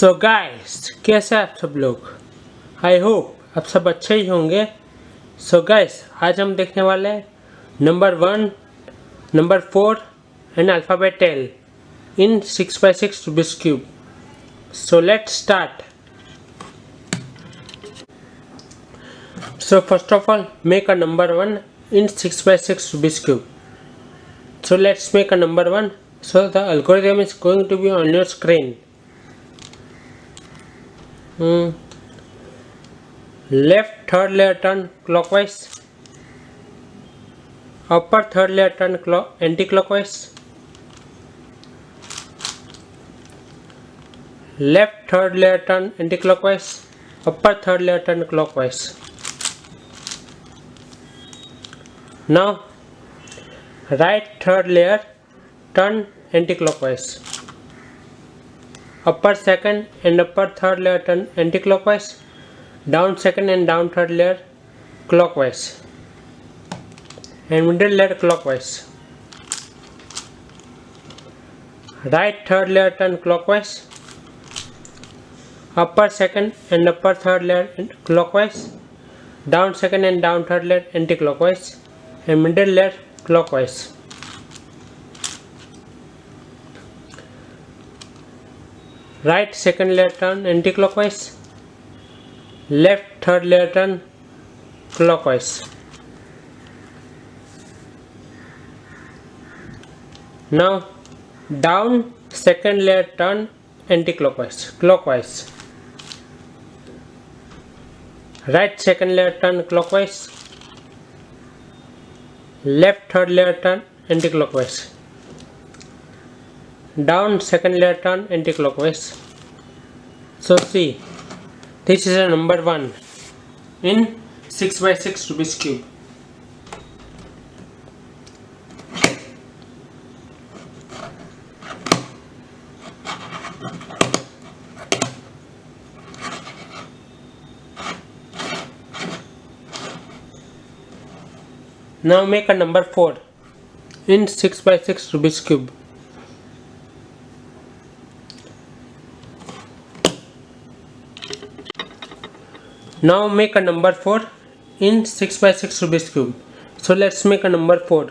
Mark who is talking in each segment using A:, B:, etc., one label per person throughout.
A: So guys, कैसे आप सब लोग? आई होप आप सब अच्छे ही होंगे। सो गाइस, आज हम देखने वाले हैं number 1, number 4 and alphabet L in 6x6 Rubik's cube. So let's start. So first of all, make a number 1 in 6x6 Rubik's cube. So let's make a number 1. So the algorithm is going to be on your screen. Left third layer turn clockwise, upper third layer turn anti-clockwise, left third layer turn anti-clockwise, upper third layer turn clockwise. Now right third layer turn anti-clockwise, upper second and upper third layer turn anti-clockwise, down second and down third layer clockwise, and middle layer clockwise. Right third layer turn clockwise, upper second and upper third layer clockwise, down second and down third layer anti-clockwise, and middle layer clockwise. Right second layer turn anti-clockwise, left third layer turn clockwise. Now down second layer turn anti-clockwise, clockwise. Right second layer turn clockwise, left third layer turn anti-clockwise, down second layer turn anti-clockwise. So see, this is a number 1 in 6x6 Rubik's cube. Now make a number 4 in 6x6 Rubik's cube. Now make a number 4 in 6x6 Rubik's cube. So let's make a number 4.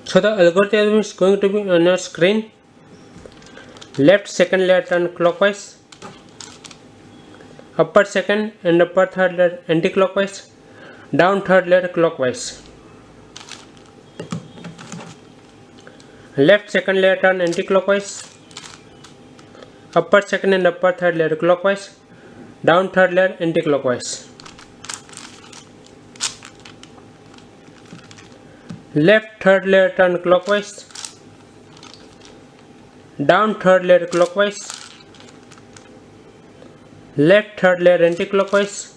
A: So the algorithm is going to be on your screen. Left second layer turn clockwise, upper second and upper third layer anti-clockwise, down third layer clockwise. Left second layer turn anti-clockwise, upper second and upper third layer clockwise, down third layer anti-clockwise. Left third layer turn clockwise, down third layer clockwise, left third layer anti-clockwise,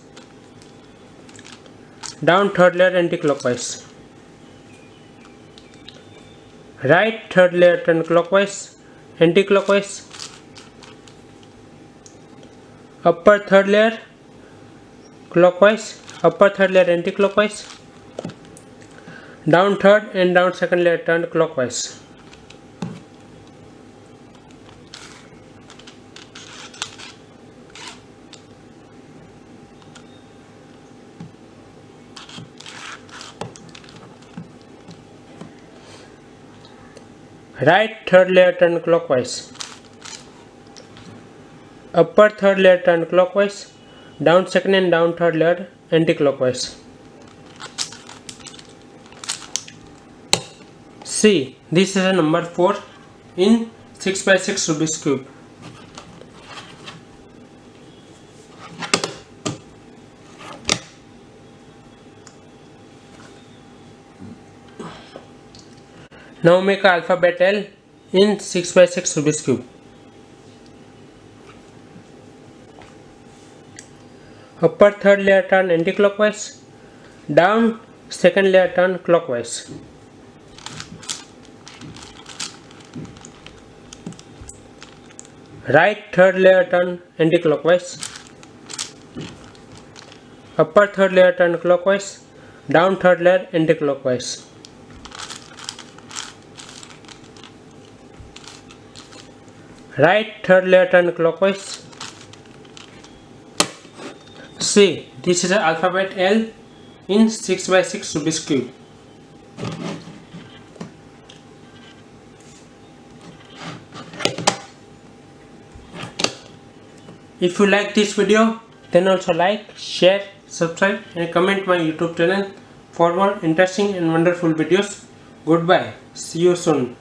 A: down third layer anti-clockwise. Right third layer turn clockwise, anti-clockwise, upper third layer clockwise, upper third layer anti-clockwise, down third and down second layer turn clockwise. Right third layer turn clockwise, upper third layer turn clockwise, down second and down third layer anti-clockwise. See, this is a number 4 in 6x6 Rubik's cube. Now make alphabet L in 6x6 Rubik's cube. Upper third layer turn anti-clockwise, down second layer turn clockwise. Right third layer turn anti-clockwise, upper third layer turn clockwise, down third layer anti-clockwise. Right third layer turn clockwise, See, this is an alphabet L in 6x6 Rubik's cube. If you like this video, then also like, share, subscribe and comment my YouTube channel for more interesting and wonderful videos. Goodbye. See you soon.